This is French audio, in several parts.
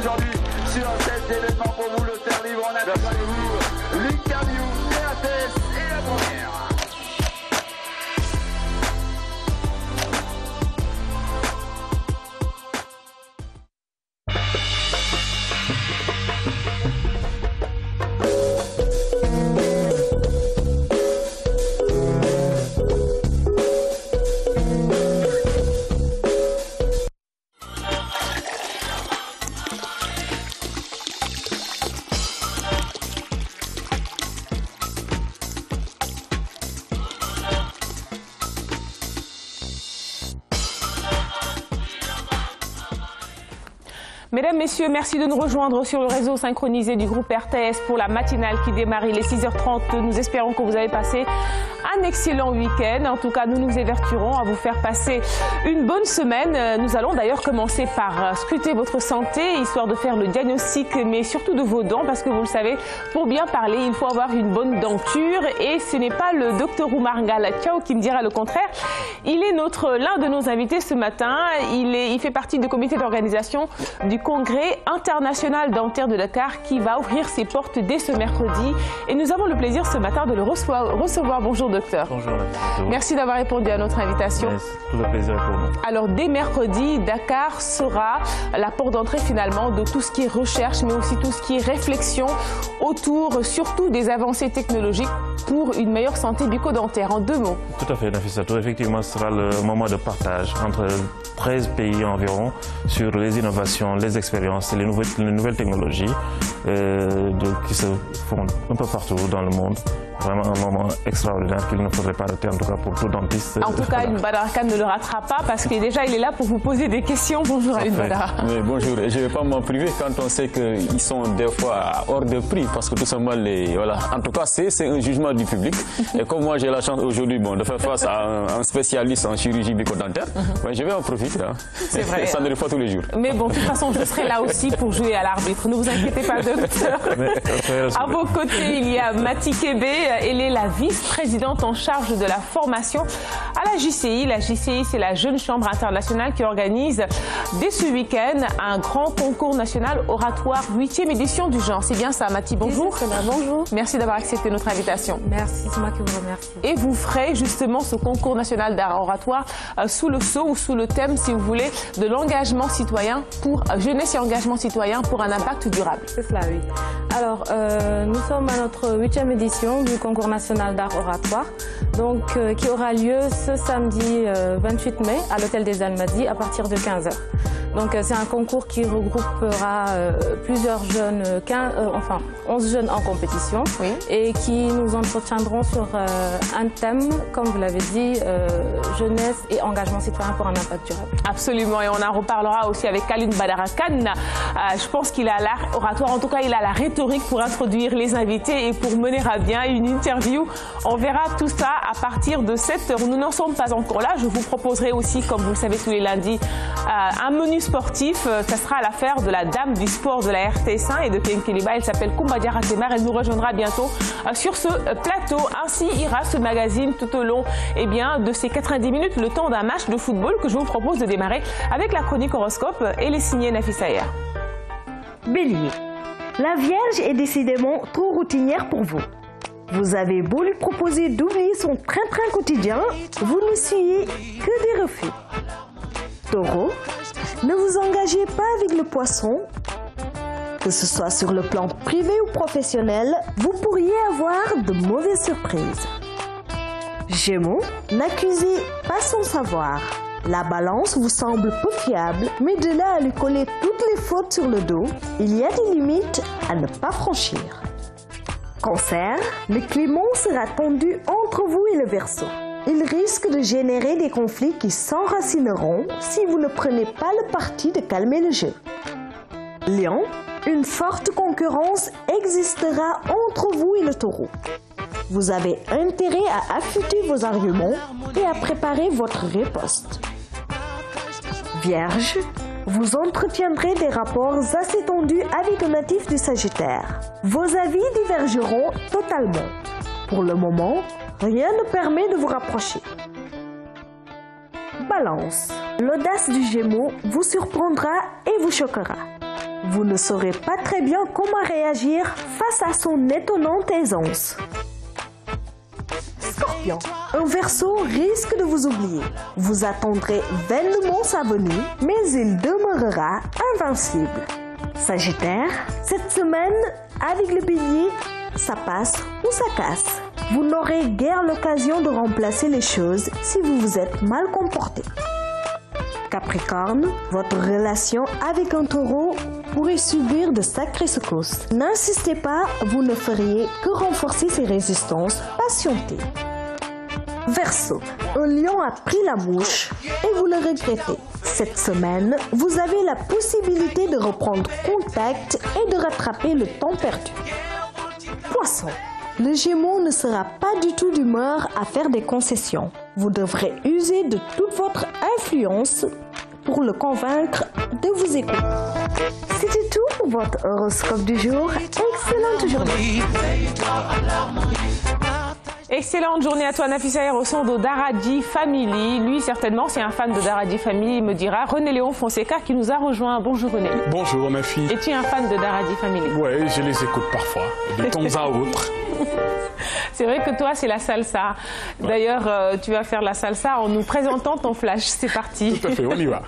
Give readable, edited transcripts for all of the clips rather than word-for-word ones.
aujourd'hui sur cet événement pour vous, le Terre Libre. On a avec vous l'interview TATS et la première. Mesdames, Messieurs, merci de nous rejoindre sur le réseau synchronisé du groupe RTS pour la matinale qui démarre. Il est 6h30. Nous espérons que vous avez passé un excellent week-end. En tout cas, nous nous évertuerons à vous faire passer une bonne semaine. Nous allons d'ailleurs commencer par scruter votre santé, histoire de faire le diagnostic, mais surtout de vos dents, parce que vous le savez, pour bien parler, il faut avoir une bonne denture. Et ce n'est pas le docteur Oumar Ngalla Thiaw qui me dira le contraire. Il est l'un de nos invités ce matin. Il fait partie du comité d'organisation du Congrès international dentaire de Dakar qui va ouvrir ses portes dès ce mercredi. Et nous avons le plaisir ce matin de le recevoir. Bonjour docteur. Bonjour. Merci d'avoir répondu à notre invitation. Tout le plaisir pour nous. Alors dès mercredi, Dakar sera la porte d'entrée finalement de tout ce qui est recherche, mais aussi tout ce qui est réflexion autour surtout des avancées technologiques pour une meilleure santé bucco-dentaire. En 2 mots. Tout à fait, Nafissatou. Effectivement, ce sera le moment de partage entre 13 pays environ sur les innovations, les expériences et les nouvelles technologies qui se font un peu partout dans le monde. Vraiment un moment extraordinaire qu'il ne faudrait pas rater, en tout cas pour tout dentiste. En tout cas, Alioune Badara Kane ne le ratera pas parce que déjà il est là pour vous poser des questions. Bonjour Alioune Badara. Mais bonjour, je ne vais pas m'en priver quand on sait qu'ils sont des fois hors de prix parce que tout simplement, voilà. En tout cas, c'est un jugement du public. Et comme moi j'ai la chance aujourd'hui de faire face à un spécialiste en chirurgie bucco-dentaire, je vais en profiter. Hein. C'est vrai. Ça ne arrive pas tous les jours. Mais bon, de toute façon, je serai là aussi pour jouer à l'arbitre. Ne vous inquiétez pas, docteur. À vos côtés, il y a Mati Kébé. Elle est la vice-présidente en charge de la formation à la JCI. La JCI, c'est la Jeune Chambre internationale qui organise dès ce week-end un grand concours national oratoire, 8e édition du genre. C'est bien ça, Mati, bonjour. C'est là, bonjour. Merci d'avoir accepté notre invitation. Merci, c'est moi qui vous remercie. Et vous ferez justement ce concours national d'art oratoire sous le sceau ou sous le thème, si vous voulez, de l'engagement citoyen pour jeunesse et engagement citoyen pour un impact durable. C'est cela, oui. Alors, nous sommes à notre 8e édition du concours national d'art oratoire, donc qui aura lieu ce samedi 28 mai à l'hôtel des Almadies à partir de 15 h. Donc c'est un concours qui regroupera plusieurs jeunes, 11 jeunes en compétition, oui, et qui nous entretiendront sur un thème, comme vous l'avez dit, jeunesse et engagement citoyen pour un impact durable. Absolument, et on en reparlera aussi avec Alioune Badara Kane. Je pense qu'il a l'art oratoire, en tout cas il a la rhétorique pour introduire les invités et pour mener à bien une interview. On verra tout ça à partir de 7 h. Nous n'en sommes pas encore là. Je vous proposerai aussi, comme vous le savez tous les lundis, un menu sportif. Ça sera à l'affaire de la dame du sport de la RTS1 et de Kenkeliba. Elle s'appelle Koumba Diarra Temar. Elle nous rejoindra bientôt sur ce plateau. Ainsi ira ce magazine tout au long de ces 90 minutes, le temps d'un match de football que je vous propose de démarrer avec la chronique horoscope et les signés Nafissa Ayer. Bélier. La Vierge est décidément trop routinière pour vous. Vous avez beau lui proposer d'oublier son train-train quotidien, vous n'essuyez que des refus. Taureau, ne vous engagez pas avec le poisson. Que ce soit sur le plan privé ou professionnel, vous pourriez avoir de mauvaises surprises. Gémeaux, n'accusez pas son savoir. La balance vous semble peu fiable, mais de là à lui coller toutes les fautes sur le dos, il y a des limites à ne pas franchir. Cancer, le climat sera tendu entre vous et le Verseau. Il risque de générer des conflits qui s'enracineront si vous ne prenez pas le parti de calmer le jeu. Lion, une forte concurrence existera entre vous et le Taureau. Vous avez intérêt à affûter vos arguments et à préparer votre riposte. Vierge, vous entretiendrez des rapports assez tendus avec un natif du Sagittaire. Vos avis divergeront totalement. Pour le moment, rien ne permet de vous rapprocher. Balance, l'audace du Gémeaux vous surprendra et vous choquera. Vous ne saurez pas très bien comment réagir face à son étonnante aisance. Scorpion, un Verseau risque de vous oublier. Vous attendrez vainement sa venue, mais il demeurera invincible. Sagittaire, cette semaine, avec le Bélier, ça passe ou ça casse. Vous n'aurez guère l'occasion de remplacer les choses si vous vous êtes mal comporté. Capricorne, votre relation avec un Taureau pourrait subir de sacrées secousses. N'insistez pas, vous ne feriez que renforcer ses résistances. Patientez. Verseau, un lion a pris la mouche et vous le regrettez. Cette semaine, vous avez la possibilité de reprendre contact et de rattraper le temps perdu. Poisson, le Gémeaux ne sera pas du tout d'humeur à faire des concessions. Vous devrez user de toute votre influence pour le convaincre de vous écouter. C'était tout pour votre horoscope du jour. Excellente journée. Excellente journée à toi, Nafissa, au son de Daradi Family. Lui, certainement, c'est un fan de Daradi Family, il me dira. René Léon Fonseca qui nous a rejoint. Bonjour René. Bonjour ma fille. Et tu es un fan de Daradi Family? Oui, je les écoute parfois, de temps à autre. C'est vrai que toi, c'est la salsa. D'ailleurs, tu vas faire la salsa en nous présentant ton flash. C'est parti. Tout à fait, on y va.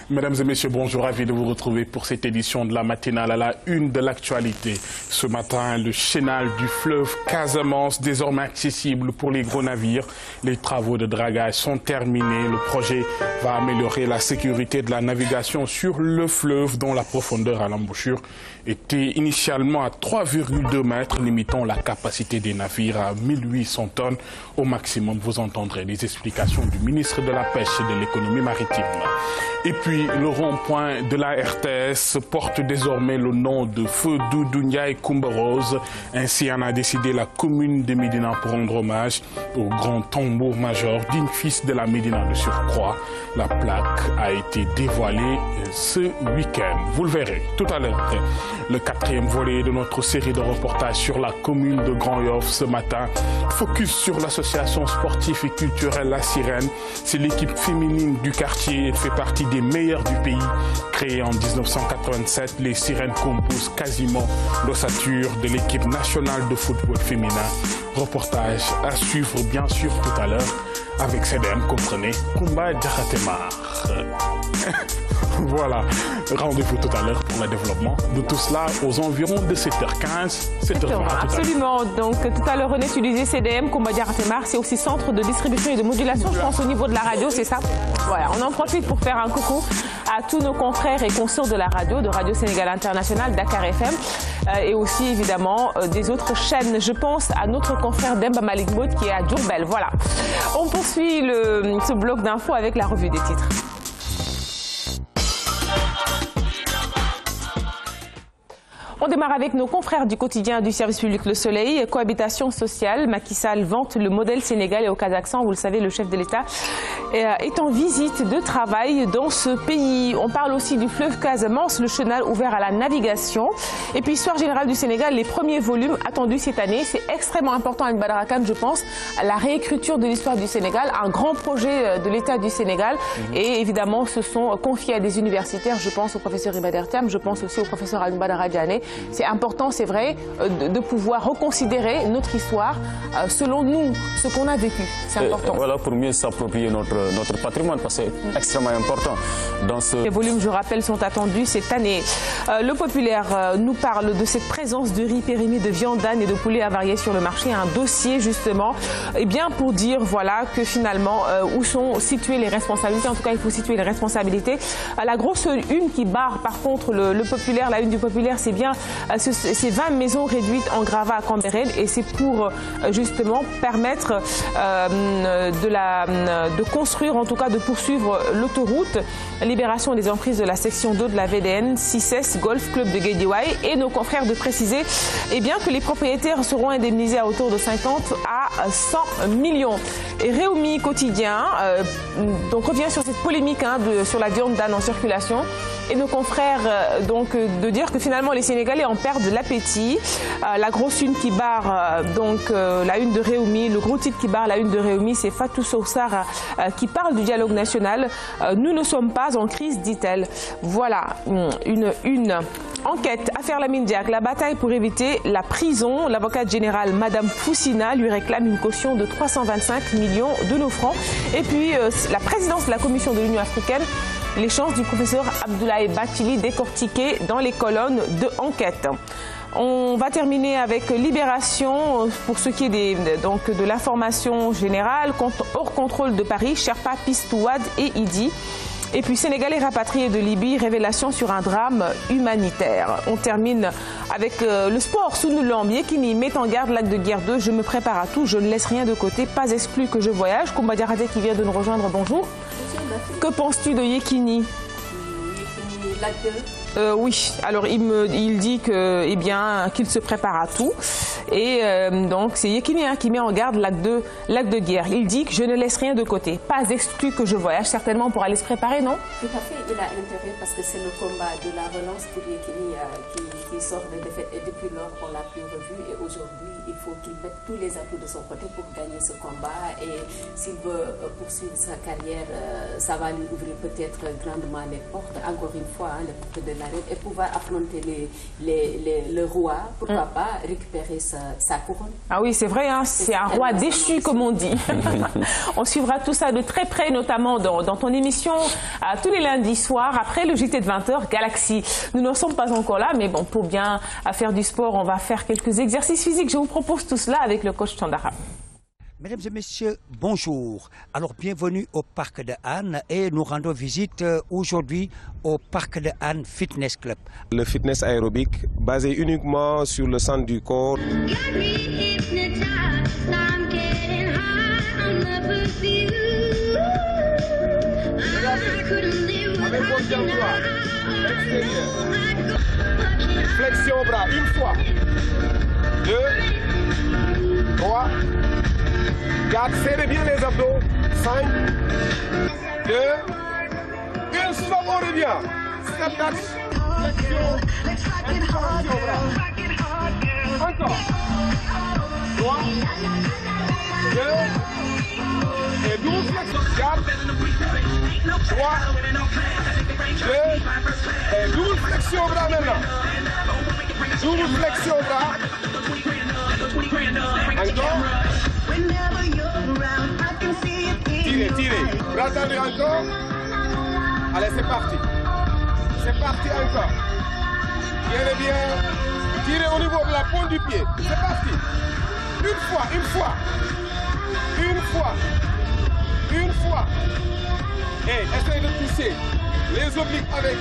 Mesdames et messieurs, bonjour, ravi de vous retrouver pour cette édition de la matinale à la une de l'actualité. Ce matin, le chenal du fleuve Casamance, désormais accessible pour les gros navires. Les travaux de dragage sont terminés. Le projet va améliorer la sécurité de la navigation sur le fleuve, dont la profondeur à l'embouchure était initialement à 3,2 mètres, limitant la capacité des navires à 1800 tonnes au maximum. Vous entendrez les explications du ministre de la Pêche et de l'Économie maritime. Et puis, le rond-point de la RTS porte désormais le nom de Feu Doudou Ndiaye Coumba Rose. Ainsi en a décidé la commune de Médina pour rendre hommage au grand tambour-major digne fils de la Médina de surcroît. La plaque a été dévoilée ce week-end. Vous le verrez tout à l'heure. Le 4e volet de notre série de reportages sur la commune de Grand-Yoff ce matin. Focus sur l'association sportive et culturelle La Sirène. C'est l'équipe féminine du quartier. Elle fait partie des meilleures du pays. Créée en 1987, les Sirènes composent quasiment l'ossature de l'équipe nationale de football féminin. Reportage à suivre bien sûr tout à l'heure avec CDM, comprenez, Kumba Djaratemar. Voilà, rendez-vous tout à l'heure pour le développement de tout cela aux environs de 7h15, 7h20. Absolument, donc tout à l'heure René, tu disais CDM, Kumba Djaratemar, c'est aussi centre de distribution et de modulation, je pense au niveau de la radio, c'est ça? Voilà, on en profite pour faire un coucou à tous nos confrères et consoeurs de la radio, de Radio Sénégal International, Dakar FM, et aussi évidemment des autres chaînes. Je pense à notre confrère Demba Malik Maud qui est à Diourbel. Voilà, on poursuit ce bloc d'infos avec la revue des titres. On démarre avec nos confrères du quotidien du service public Le Soleil. Cohabitation sociale, Macky Sall vante le modèle sénégalais au Kazakhstan. Vous le savez, le chef de l'État est en visite de travail dans ce pays. On parle aussi du fleuve Casamance, le chenal ouvert à la navigation. Et puis, Histoire générale du Sénégal, les premiers volumes attendus cette année. C'est extrêmement important à Badara Kane, je pense, la réécriture de l'histoire du Sénégal, un grand projet de l'État du Sénégal. Et évidemment, se sont confiés à des universitaires. Je pense au professeur Ibader Thiam, je pense aussi au professeur Al Badara Diané. C'est important, c'est vrai, de pouvoir reconsidérer notre histoire selon nous, ce qu'on a vécu. C'est important. Voilà, pour mieux s'approprier notre patrimoine, parce que c'est extrêmement important. Les volumes, je rappelle, sont attendus cette année. Le Populaire nous parle de cette présence de riz périmé, de viande d'âne et de poulet avarié sur le marché. Un dossier, justement, eh bien, pour dire voilà, que finalement, où sont situées les responsabilités. En tout cas, il faut situer les responsabilités. La grosse une qui barre, par contre, le Populaire, la une du Populaire, c'est bien ces 20 maisons réduites en gravat à Cambérène, et c'est pour justement permettre de construire, en tout cas de poursuivre l'autoroute. Libération des emprises de la section 2 de la VDN, 6S Golf Club de Guédiawaye, et nos confrères de préciser bien que les propriétaires seront indemnisés à hauteur de 50 à 100 millions. Et Réumi Quotidien donc revient sur cette polémique sur la viande d'âne en circulation. et nos confrères donc de dire que finalement les Sénégalais en perdent l'appétit. La grosse une qui barre la une de Réumi, le gros titre qui barre la une de Réumi, c'est Fatou Soussara qui parle du dialogue national. Nous ne sommes pas en crise, dit-elle. Voilà, une enquête, affaire Lamine Diack, la bataille pour éviter la prison. L'avocate générale Madame Foussina lui réclame une caution de 325 millions de nos francs. Et puis la présidence de la Commission de l'Union africaine, les chances du professeur Abdoulaye Bathily décortiquées dans les colonnes de enquête. On va terminer avec Libération pour ce qui est de l'information générale. Hors contrôle de Paris, Sherpa, Pistouad et Idi. Et puis Sénégalais rapatriés de Libye, révélation sur un drame humanitaire. On termine avec le sport. Sous Lamb, Yekini met en garde Lac de Guerre 2. Je me prépare à tout, je ne laisse rien de côté, pas exclu que je voyage. Koumba Diarate qui vient de nous rejoindre, bonjour. Que penses-tu de Yekini? Lac 2. Oui, alors il dit qu'il se prépare à tout. Et donc c'est Yekini qui met en garde Lac de Guerre. Il dit que je ne laisse rien de côté. Pas exclu que je voyage, certainement pour aller se préparer, non? Tout à fait, il a intérêt parce que c'est le combat de la relance pour Yekini qui sort de défaite. Et depuis lors, on l'a plus revu. Et aujourd'hui, il faut qu'il mette tous les atouts de son côté pour gagner ce combat. Et s'il veut poursuivre sa carrière, ça va lui ouvrir peut-être grandement les portes. Encore une fois, les portes de l'arène. Et pouvoir affronter le roi, pourquoi pas récupérer sa couronne. Ah oui, c'est vrai, hein, c'est un roi déchu, comme on dit. On suivra tout ça de très près, notamment dans ton émission tous les lundis soirs, après le JT de 20h, Galaxy. Nous n'en sommes pas encore là, mais bon, pour bien faire du sport, on va faire quelques exercices physiques. Je vous propose tout cela avec le coach Tandara. Mesdames et messieurs, bonjour. Alors, bienvenue au Parc de Hann et nous rendons visite aujourd'hui au Parc de Hann Fitness Club. Le fitness aérobique basé uniquement sur le centre du corps. Avec confiance en toi. Extérieur. Flexion bras, une fois. 2, 3, 4, serrez bien les abdos. 5, 2, 1, stop, on revient. Step touch. Flexion. Extension bras. Encore. 3, 2, et 12 flexions. 4, 3, 2, et 12 flexions bras maintenant. 12 flexions bras. Encore. Tirez, tirez. Bras tendus encore. Allez, c'est parti. C'est parti encore. Tirez bien. Tirez au niveau de la pointe du pied. C'est parti. Une fois, une fois. Une fois. Une fois. Et essayez de toucher les obliques avec.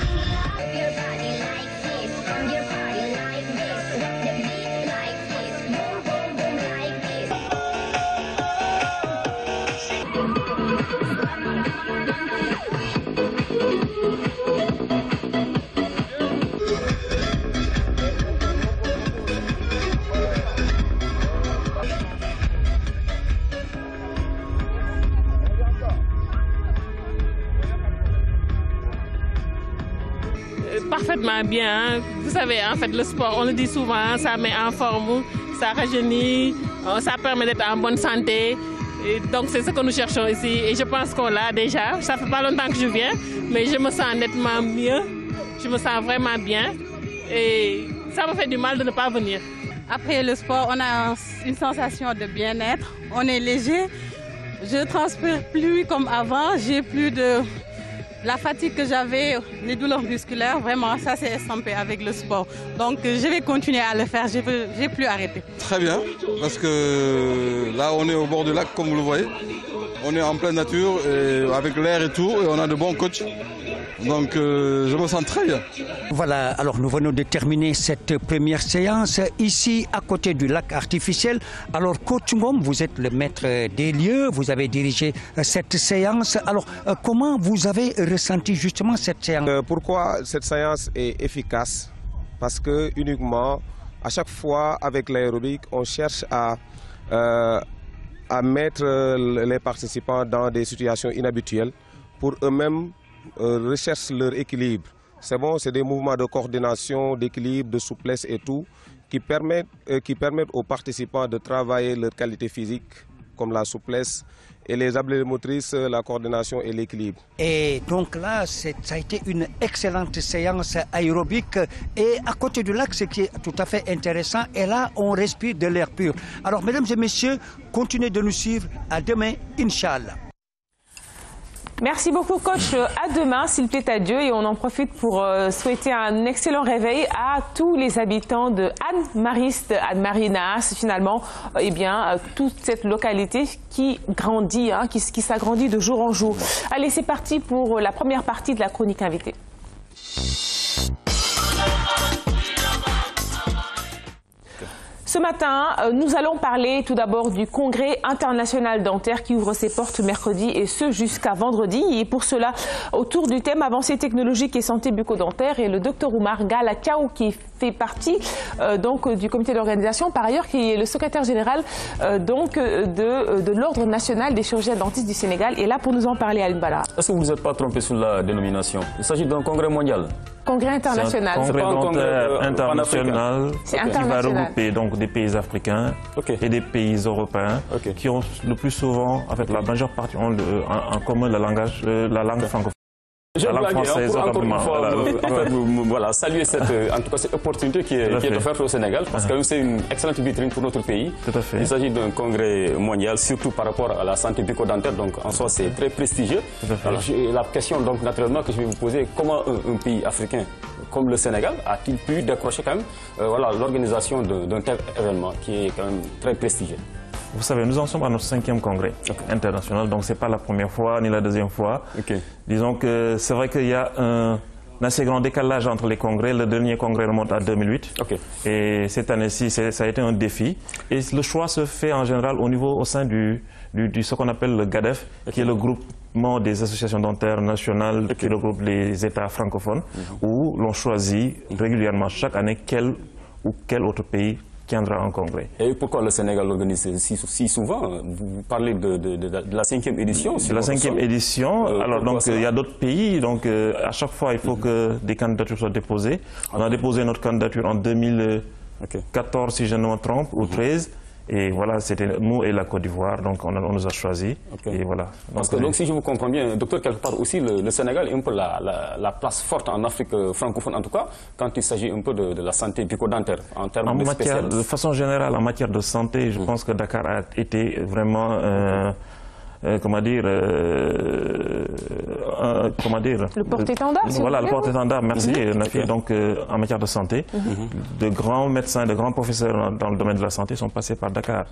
Parfaitement bien. Hein. Vous savez, en fait, le sport, on le dit souvent, ça met en forme, ça rajeunit, ça permet d'être en bonne santé. Et donc, c'est ce que nous cherchons ici. Et je pense qu'on l'a déjà. Ça fait pas longtemps que je viens, mais je me sens nettement mieux. Je me sens vraiment bien. Et ça me fait du mal de ne pas venir. Après le sport, on a une sensation de bien-être. On est léger. Je ne transpire plus comme avant. J'ai plus de... La fatigue que j'avais, les douleurs musculaires, vraiment, ça s'est estampé avec le sport. Donc, je vais continuer à le faire, je ne vais plus arrêter. Très bien, parce que là, on est au bord du lac, comme vous le voyez. On est en pleine nature, et avec l'air et tout, et on a de bons coachs. Donc, je me sens très bien. Voilà, alors nous venons de terminer cette première séance ici à côté du lac artificiel. Alors, coach Ngom, vous êtes le maître des lieux, vous avez dirigé cette séance. Alors, comment vous avez ressenti justement cette séance? Pourquoi cette séance est efficace? Parce que uniquement, à chaque fois avec l'aérobic, on cherche à mettre les participants dans des situations inhabituelles pour eux-mêmes recherchent leur équilibre. c'est bon, c'est des mouvements de coordination, d'équilibre, de souplesse et tout, qui permettent aux participants de travailler leur qualité physique, comme la souplesse, et les habiletés motrices, la coordination et l'équilibre. Et donc là, ça a été une excellente séance aérobique. Et à côté du lac, ce qui est tout à fait intéressant, et là, on respire de l'air pur. Alors, mesdames et messieurs, continuez de nous suivre. À demain, Inch'Allah. Merci beaucoup, coach. À demain, s'il plaît à Dieu. Et on en profite pour souhaiter un excellent réveil à tous les habitants de Anne-Mariste, Anne-Marinas, finalement, eh bien, toute cette localité qui grandit, hein, qui s'agrandit de jour en jour. Allez, c'est parti pour la première partie de la chronique invitée. Ce matin, nous allons parler tout d'abord du Congrès international dentaire qui ouvre ses portes mercredi et ce jusqu'à vendredi. Et pour cela, autour du thème avancées technologiques et santé bucco-dentaire, et le Dr Oumar Galatiao qui fait partie donc du comité d'organisation, par ailleurs qui est le secrétaire général de l'Ordre national des chirurgiens dentistes du Sénégal, est là pour nous en parler à Al-Bala. Est-ce que vous ne vous êtes pas trompé sur la dénomination? Il s'agit d'un congrès mondial. Congrès international. C'est un congrès international qui va regrouper donc des pays africains et des pays européens qui ont le plus souvent, en fait, la majeure partie ont en commun la langue francophone. Je blague, pour encore une fois, voilà, saluer cette opportunité qui est offerte au Sénégal, parce que c'est une excellente vitrine pour notre pays. Tout à fait. Il s'agit d'un congrès mondial, surtout par rapport à la santé bucco-dentaire, donc en soi c'est très prestigieux. Alors, la question donc naturellement que je vais vous poser, comment un pays africain comme le Sénégal a-t-il pu décrocher quand même l'organisation d'un tel événement qui est quand même très prestigieux? Vous savez, nous en sommes à notre 5e congrès international, donc ce n'est pas la première fois ni la deuxième fois. Disons que c'est vrai qu'il y a un assez grand décalage entre les congrès. Le dernier congrès remonte à 2008. Et cette année-ci, ça a été un défi. Et le choix se fait en général au sein du ce qu'on appelle le GADEF, qui est le groupement des associations dentaires nationales qui regroupe les États francophones, où l'on choisit régulièrement chaque année quel autre pays tiendra un congrès. Et pourquoi le Sénégal organise si souvent? Vous parlez de la 5e édition. De la 5e édition. Alors donc il y a d'autres pays. Donc à chaque fois il faut que des candidatures soient déposées. On a déposé notre candidature en 2014 si je ne me trompe, ou 2013. Et voilà, c'était nous et la Côte d'Ivoire, donc on nous a choisis. Et voilà. Parce que donc si je vous comprends bien, docteur, quelque part aussi, le Sénégal est un peu la place forte en Afrique francophone, en tout cas, quand il s'agit un peu de la santé bucco-dentaire, en termes de spécialistes. De façon générale, en matière de santé, je pense que Dakar a été vraiment... comment dire, le porte-étendard. Voilà, le porte-étendard, merci, Nafi. Donc, en matière de santé, de grands médecins, de grands professeurs dans le domaine de la santé sont passés par Dakar.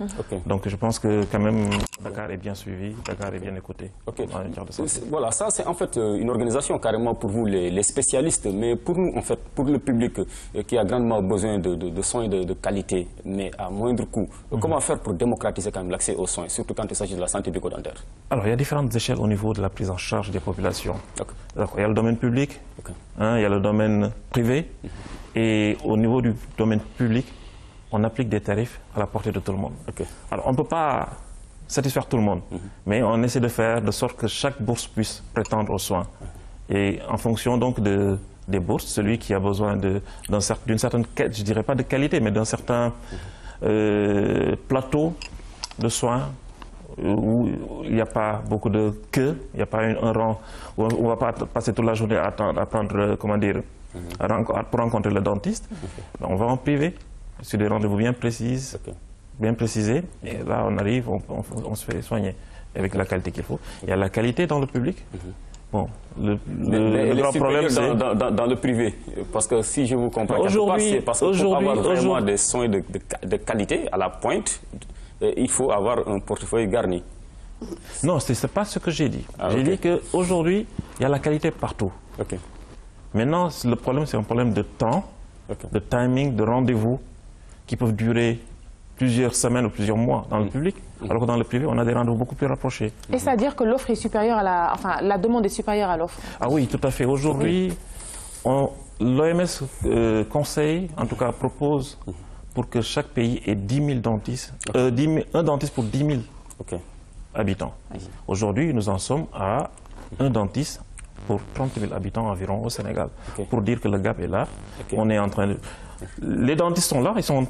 Donc, je pense que quand même, Dakar est bien suivi, Dakar est bien écouté. En matière de santé. Voilà, ça c'est en fait une organisation carrément pour vous, les spécialistes, mais pour nous, en fait, pour le public qui a grandement besoin de soins de qualité, mais à moindre coût. Comment faire pour démocratiser quand même l'accès aux soins, surtout quand il s'agit de la santé bucco-dentaire? Alors, il y a différentes échelles au niveau de la prise en charge des populations. Il y a le domaine public, il y a le domaine privé, et au niveau du domaine public, on applique des tarifs à la portée de tout le monde. Alors, on ne peut pas satisfaire tout le monde, mais on essaie de faire de sorte que chaque bourse puisse prétendre aux soins. Et en fonction donc des bourses, celui qui a besoin d'une certaine, je dirais pas de qualité, mais d'un certain plateau de soins, où il n'y a pas beaucoup de queues, il n'y a pas un rang, où on ne va pas passer toute la journée à attendre, comment dire, pour rencontrer le dentiste. On va en privé, sur des rendez-vous bien précises, bien précisés, et là on arrive, on se fait soigner avec la qualité qu'il faut. Il y a la qualité dans le public. Bon, le grand problème c'est dans le privé, parce que si je vous comprends, c'est parce que pour avoir vraiment des soins de qualité à la pointe, il faut avoir un portefeuille garni. Non, ce n'est pas ce que j'ai dit. J'ai dit qu'aujourd'hui, il y a la qualité partout. Maintenant, le problème, c'est un problème de temps, de timing, de rendez-vous, qui peuvent durer plusieurs semaines ou plusieurs mois dans le public, alors que dans le privé, on a des rendez-vous beaucoup plus rapprochés. Et c'est-à-dire que l'offre est supérieure à la demande est supérieure à l'offre? Ah oui, tout à fait. Aujourd'hui, l'OMS conseille, en tout cas propose, pour que chaque pays ait 10 000 dentistes, un dentiste pour 10 000 habitants. Aujourd'hui, nous en sommes à un dentiste pour 30 000 habitants environ au Sénégal. Pour dire que le gap est là, on est en train de... Les dentistes sont là, ils sont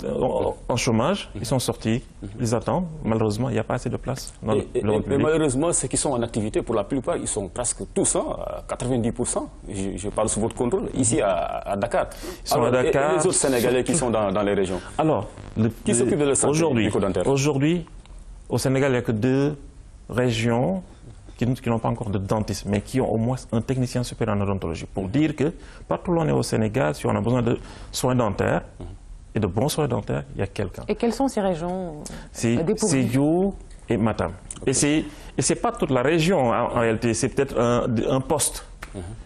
en chômage, ils sont sortis, ils attendent. Malheureusement, il n'y a pas assez de place dans le public. Mais malheureusement, ceux qui sont en activité, pour la plupart, ils sont presque tous, à 90%. Je parle sous votre contrôle, ici à Dakar. Ils sont à Dakar. Et les autres Sénégalais qui sont dans les régions. Alors, qui s'occupe de la santé bucco-dentaire? Aujourd'hui, au Sénégal, il n'y a que 2 régions qui n'ont pas encore de dentiste, mais qui ont au moins un technicien supérieur en odontologie. Pour dire que partout où on est au Sénégal, si on a besoin de soins dentaires, et de bons soins dentaires, il y a quelqu'un. Et quelles sont ces régions C'est You et Matam. Et ce n'est pas toute la région en réalité, c'est peut-être un poste.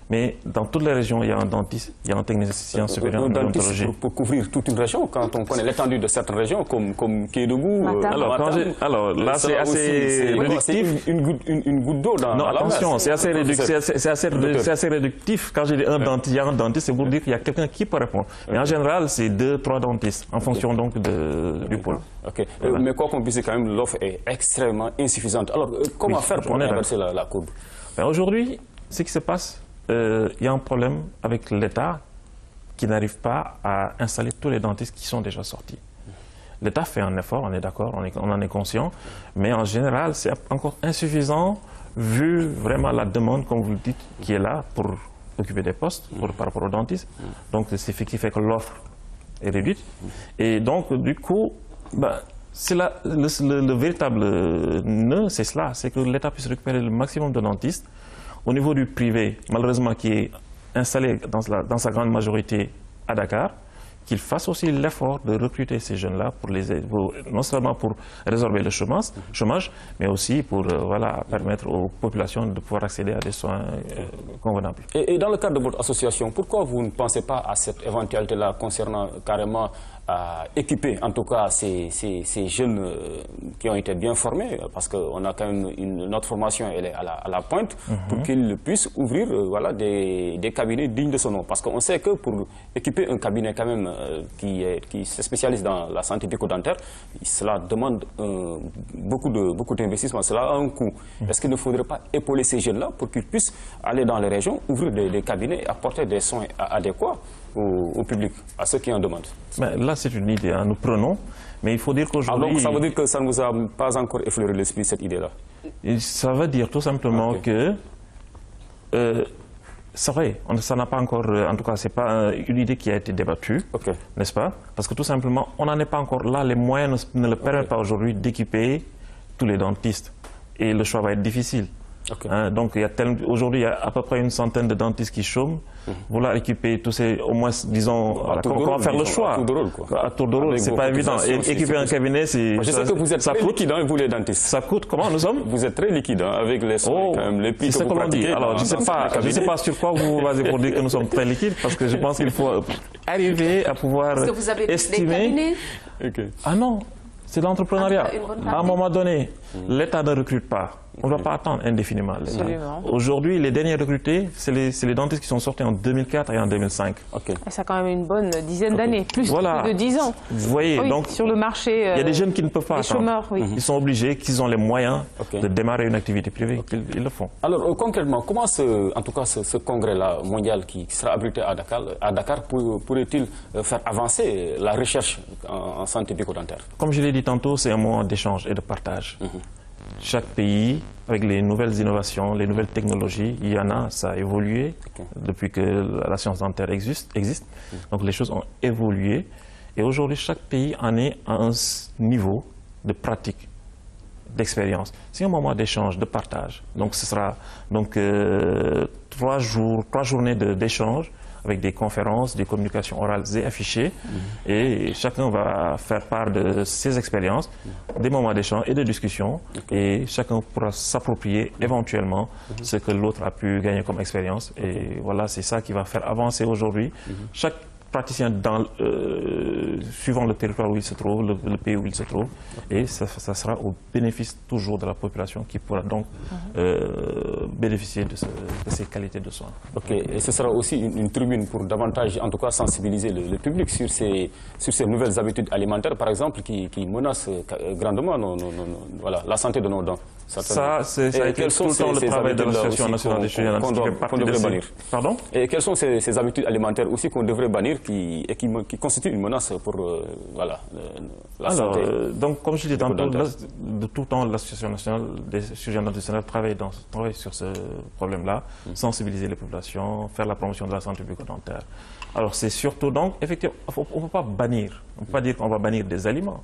Mais dans toutes les régions, il y a un dentiste, il y a un technicien supérieur en odontologie. Pour couvrir toute une région, quand on connaît l'étendue de certaines régions, comme Kédougou, alors là, c'est assez réductif. Une goutte d'eau dans non, la attention, c'est assez réductif. Quand j'ai dit un dentiste, il y a un dentiste, c'est pour dire qu'il y a quelqu'un qui peut répondre. Mais en général, c'est 2-3 dentistes, en fonction donc du pôle. Voilà. Mais quoi qu'on puisse, quand même, l'offre est extrêmement insuffisante. Alors, comment faire pour inverser la courbe? Aujourd'hui, ce qui se passe, il y a un problème avec l'État qui n'arrive pas à installer tous les dentistes qui sont déjà sortis. L'État fait un effort, on est d'accord, on en est conscient, mais en général, c'est encore insuffisant vu vraiment la demande, comme vous le dites, qui est là pour occuper des postes par rapport aux dentistes. Donc, c'est ce qui fait que l'offre est réduite. Et donc, du coup, c'est le véritable nœud, c'est cela, c'est que l'État puisse récupérer le maximum de dentistes. Au niveau du privé, malheureusement, qui est installé dans sa grande majorité à Dakar, qu'il fasse aussi l'effort de recruter ces jeunes-là, non seulement pour résorber le chômage, mais aussi pour permettre aux populations de pouvoir accéder à des soins convenables. Et dans le cadre de votre association, pourquoi vous ne pensez pas à cette éventualité-là concernant carrément équiper en tout cas ces jeunes qui ont été bien formés, parce qu'on a quand même notre formation, elle est à la pointe, pour qu'ils puissent ouvrir des cabinets dignes de son nom. Parce qu'on sait que pour équiper un cabinet quand même qui se spécialise dans la santé bucco-dentaire, cela demande beaucoup d'investissement, cela a un coût. Est-ce qu'il ne faudrait pas épauler ces jeunes-là pour qu'ils puissent aller dans les régions, ouvrir des cabinets et apporter des soins adéquats au public, à ceux qui en demandent? Là, c'est une idée, nous prenons, mais il faut dire qu'aujourd'hui... Donc, ça veut dire que ça ne vous a pas encore effleuré l'esprit, cette idée-là? Ça veut dire tout simplement que... c'est vrai, ça n'a pas encore... En tout cas, ce n'est pas une idée qui a été débattue, n'est-ce pas? Parce que tout simplement, on n'en est pas encore là. Les moyens ne le permettent pas aujourd'hui d'équiper tous les dentistes. Et le choix va être difficile. Donc, aujourd'hui, il y a à peu près une centaine de dentistes qui chôment. Vouloir équiper tous ces, au moins, disons, comment faire le choix? À tour de rôle, c'est pas évident. Équiper un cabinet, c'est... Je sais que vous êtes très liquide, vous les dentistes. Ça coûte, comment nous sommes? Vous êtes très liquide, avec les soins, quand même, les pieds que vous pratiquez. Alors, je ne sais pas sur quoi vous vous basez pour dire que nous sommes très liquides, parce que je pense qu'il faut arriver à pouvoir estimer... Est-ce que vous avez des cabinets? Ah non, c'est l'entrepreneuriat. À un moment donné, l'État ne recrute pas. On ne doit pas attendre indéfiniment. Aujourd'hui, les derniers recrutés, c'est les dentistes qui sont sortis en 2004 et en 2005. Et ça a quand même une bonne dizaine d'années, plus de 10 ans. Vous voyez, donc sur le marché, il y a des jeunes qui ne peuvent pas attendre. Chômeurs, Ils sont obligés, qu'ils ont les moyens de démarrer une activité privée, ils le font. Alors concrètement, comment en tout cas ce congrès-là mondial qui sera abrité à Dakar pourrait-il faire avancer la recherche en santé bucco-dentaire? Comme je l'ai dit tantôt, c'est un moment d'échange et de partage. Chaque pays, avec les nouvelles innovations, les nouvelles technologies, il y en a, ça a évolué depuis que la science dentaire existe. Donc les choses ont évolué. Et aujourd'hui, chaque pays en est à un niveau de pratique, d'expérience. C'est un moment d'échange, de partage. Donc ce sera 3 journées d'échange, avec des conférences, des communications orales et affichées. Et chacun va faire part de ses expériences, des moments d'échange et de discussion. Et chacun pourra s'approprier éventuellement ce que l'autre a pu gagner comme expérience. Et voilà, c'est ça qui va faire avancer aujourd'hui. Chaque praticien, suivant le territoire où il se trouve, le pays où il se trouve, et ça sera au bénéfice toujours de la population qui pourra donc bénéficier de ces qualités de soins. Et ce sera aussi une tribune pour davantage, en tout cas, sensibiliser le public sur ces nouvelles habitudes alimentaires, par exemple, qui menacent grandement la santé de nos dents. Ça, ça a été tout le temps le travail de l'Association nationale des chirurgiens dentistes qu'on devrait bannir. Pardon? Et quelles sont ces habitudes alimentaires aussi qu'on devrait bannir et qui constituent une menace pour voilà, la santé? Donc, comme je dis tantôt, de tout le temps, l'Association nationale des chirurgiens dentistes travaille sur ce problème-là, sensibiliser les populations, faire la promotion de la santé bucco-dentaire. Alors, c'est surtout donc, effectivement, on ne peut pas bannir, on ne peut pas dire qu'on va bannir des aliments.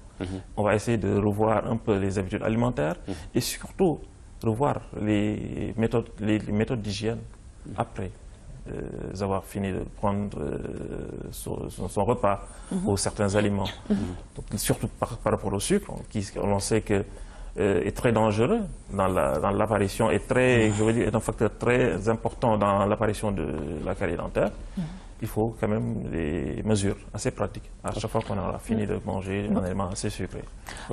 On va essayer de revoir un peu les habitudes alimentaires et surtout revoir les méthodes d'hygiène après avoir fini de prendre son repas ou certains aliments. Donc, surtout par rapport au sucre, on sait que est très dangereux dans l'apparition, est un facteur très important dans l'apparition de la carie dentaire. Il faut quand même des mesures assez pratiques à chaque fois qu'on a fini de manger un aliment assez sucré.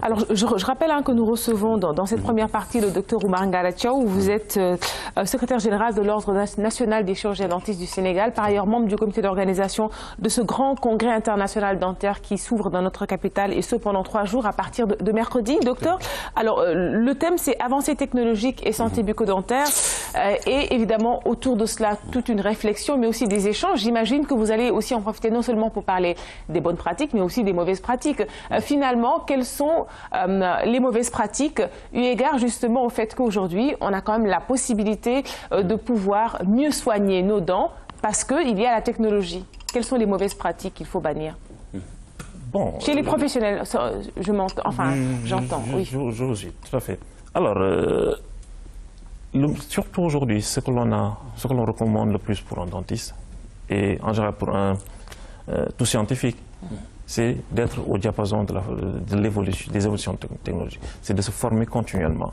Alors, je rappelle que nous recevons dans cette première partie le Dr Oumar Ngara Thiaw. Vous êtes secrétaire général de l'Ordre national des chirurgiens dentistes du Sénégal, par ailleurs membre du comité d'organisation de ce grand congrès international dentaire qui s'ouvre dans notre capitale, et ce pendant 3 jours à partir de mercredi. Docteur, alors le thème c'est avancée technologique et santé bucco-dentaire, et évidemment autour de cela toute une réflexion mais aussi des échanges. J'imagine que vous allez aussi en profiter non seulement pour parler des bonnes pratiques, mais aussi des mauvaises pratiques. Finalement, quelles sont les mauvaises pratiques, eu égard justement au fait qu'aujourd'hui, on a quand même la possibilité de pouvoir mieux soigner nos dents parce qu'il y a la technologie. Quelles sont les mauvaises pratiques qu'il faut bannir? Bon, chez les professionnels, j'entends, oui. Je vous dis, tout à fait. Alors, surtout aujourd'hui, ce que l'on recommande le plus pour un dentiste, et en général pour tout scientifique, c'est d'être au diapason des évolutions technologiques. C'est de se former continuellement.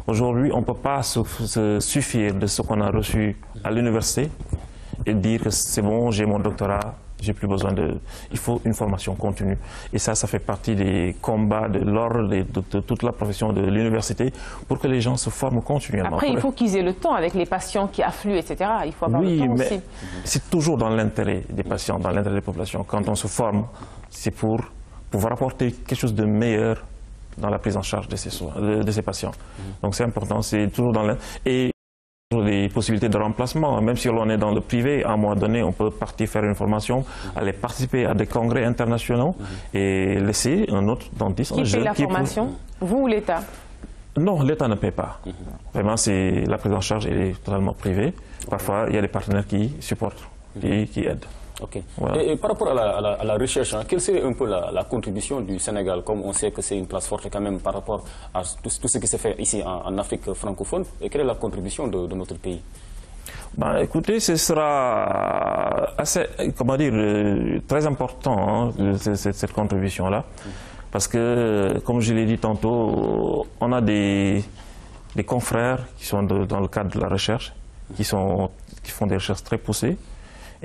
Aujourd'hui, on ne peut pas se suffire de ce qu'on a reçu à l'université et dire que c'est bon, j'ai mon doctorat, j'ai plus besoin de... Il faut une formation continue. Et ça fait partie des combats de l'ordre de toute la profession de l'université pour que les gens se forment continuellement. Après, il faut qu'ils aient le temps avec les patients qui affluent, etc. Il faut avoir le temps aussi. Oui, mais c'est toujours dans l'intérêt des patients, dans l'intérêt des populations. Quand on se forme, c'est pour pouvoir apporter quelque chose de meilleur dans la prise en charge de ces patients. Donc c'est important, c'est toujours dans l'intérêt. Des possibilités de remplacement, même si l'on est dans le privé, à un moment donné, on peut partir faire une formation, aller participer à des congrès internationaux et laisser un autre dentiste. Qui paye la formation, vous ou l'État? Non, l'État ne paie pas. Vraiment, la prise en charge est totalement privée. Parfois, il y a des partenaires qui supportent, qui aident. Okay. Voilà. Et par rapport à la recherche, quelle serait un peu la contribution du Sénégal, comme on sait que c'est une place forte quand même par rapport à tout ce qui se fait ici en Afrique francophone, et quelle est la contribution de notre pays? Écoutez, ce sera assez, comment dire, très important cette contribution-là, parce que, comme je l'ai dit tantôt, on a des confrères qui sont dans le cadre de la recherche, qui font des recherches très poussées,